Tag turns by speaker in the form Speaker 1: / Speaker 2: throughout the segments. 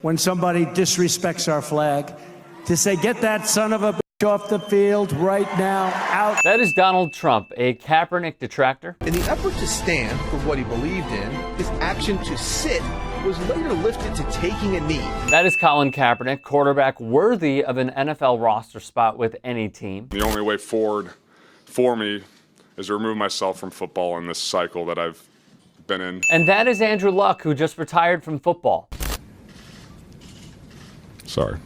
Speaker 1: when somebody disrespects our flag, to say, get that son of a bitch off the field right now, out.
Speaker 2: That is Donald Trump, a Kaepernick detractor.
Speaker 3: In the effort to stand for what he believed in, his action to sit was later lifted to taking a knee.
Speaker 2: That is Colin Kaepernick, quarterback worthy of an NFL roster spot with any team.
Speaker 4: The only way forward for me is to remove myself from football in this cycle that I've been in.
Speaker 2: And that is Andrew Luck, who just retired from football.
Speaker 4: Sorry.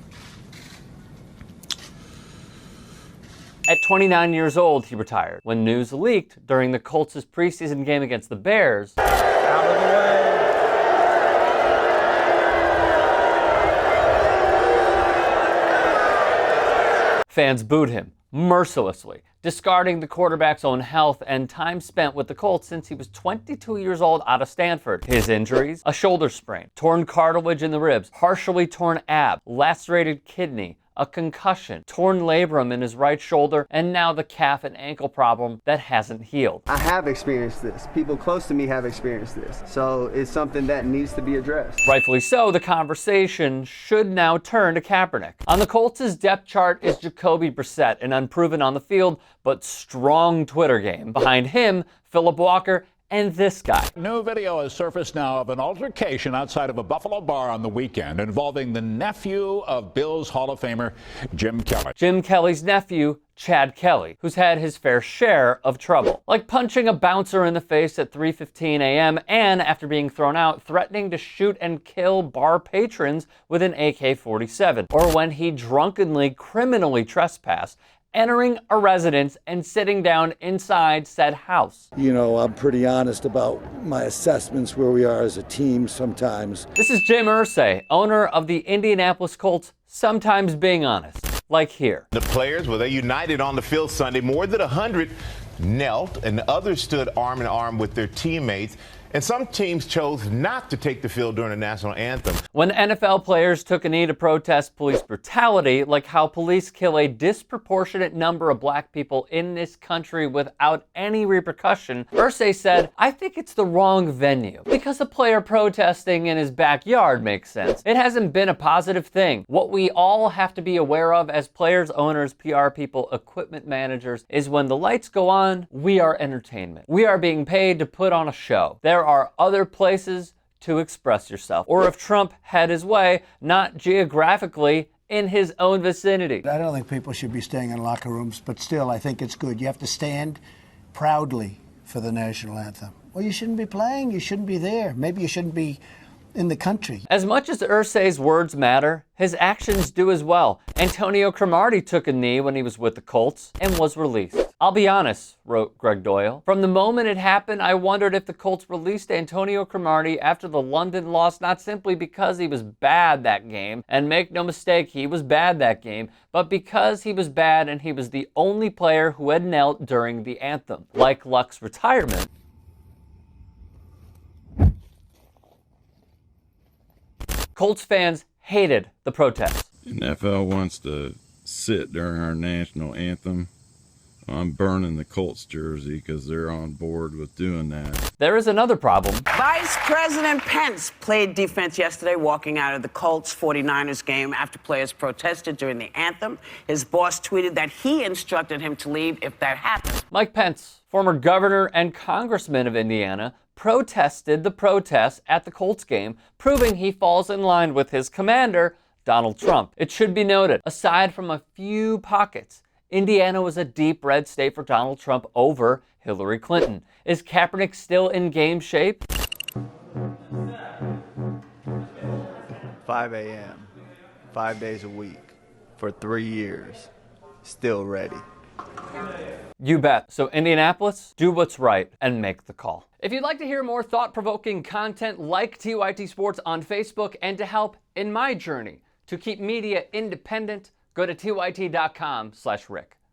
Speaker 2: At 29 years old, he retired when news leaked during the Colts' preseason game against the Bears.
Speaker 1: Out of the way.
Speaker 2: Fans booed him mercilessly, discarding the quarterback's own health and time spent with the Colts since he was 22 years old out of Stanford. His injuries: a shoulder sprain, torn cartilage in the ribs, partially torn ab, lacerated kidney, a concussion, torn labrum in his right shoulder, and now the calf and ankle problem that hasn't healed.
Speaker 5: I have experienced this. People close to me have experienced this. So it's something that needs to be addressed.
Speaker 2: Rightfully so, the conversation should now turn to Kaepernick. On the Colts' depth chart is Jacoby Brissett, an unproven on the field but strong Twitter game. Behind him, Philip Walker, and this guy.
Speaker 6: New video has surfaced now of an altercation outside of a Buffalo bar on the weekend involving the nephew of Bills Hall of Famer Jim Kelly.
Speaker 2: Jim Kelly's nephew, Chad Kelly, who's had his fair share of trouble. Like punching a bouncer in the face at 3:15 a.m. and, after being thrown out, threatening to shoot and kill bar patrons with an AK-47. Or when he drunkenly criminally trespassed, entering a residence and sitting down inside said house.
Speaker 7: You know, I'm pretty honest about my assessments where we are as a team sometimes.
Speaker 2: This is Jay Merce, owner of the Indianapolis Colts, sometimes being honest, like here.
Speaker 8: The players, well, they united on the field Sunday. More than 100 knelt and others stood arm in arm with their teammates. And some teams chose not to take the field during the national anthem.
Speaker 2: When NFL players took a knee to protest police brutality, like how police kill a disproportionate number of black people in this country without any repercussion, Merce said, I think it's the wrong venue. Because a player protesting in his backyard makes sense. It hasn't been a positive thing. What we all have to be aware of as players, owners, PR people, equipment managers, is when the lights go on, we are entertainment. We are being paid to put on a show. There are other places to express yourself. Or if Trump had his way, not geographically in his own vicinity.
Speaker 1: I don't think people should be staying in locker rooms, but still, I think it's good. You have to stand proudly for the national anthem. Well, you shouldn't be playing. You shouldn't be there. Maybe you shouldn't be in the country.
Speaker 2: As much as Irsay's words matter, his actions do as well. Antonio Cromartie took a knee when he was with the Colts and was released. I'll be honest, wrote Greg Doyle. From the moment it happened, I wondered if the Colts released Antonio Cromartie after the London loss, not simply because he was bad that game, and make no mistake, he was bad that game, but because he was bad and he was the only player who had knelt during the anthem. Like Luck's retirement, Colts fans hated the protests.
Speaker 9: The NFL wants to sit during our national anthem. I'm burning the Colts jersey because they're on board with doing that.
Speaker 2: There is another problem.
Speaker 10: Vice President Pence played defense yesterday, walking out of the Colts 49ers game after players protested during the anthem. His boss tweeted that he instructed him to leave if that happened.
Speaker 2: Mike Pence, former governor and congressman of Indiana, protested the protests at the Colts game, proving he falls in line with his commander, Donald Trump. It should be noted, aside from a few pockets, Indiana was a deep red state for Donald Trump over Hillary Clinton. Is Kaepernick still in game shape?
Speaker 5: 5 a.m., 5 days a week, for 3 years, still ready.
Speaker 2: You bet. So Indianapolis, do what's right and make the call. If you'd like to hear more thought-provoking content like TYT Sports on Facebook and to help in my journey to keep media independent, go to tyt.com/Rick.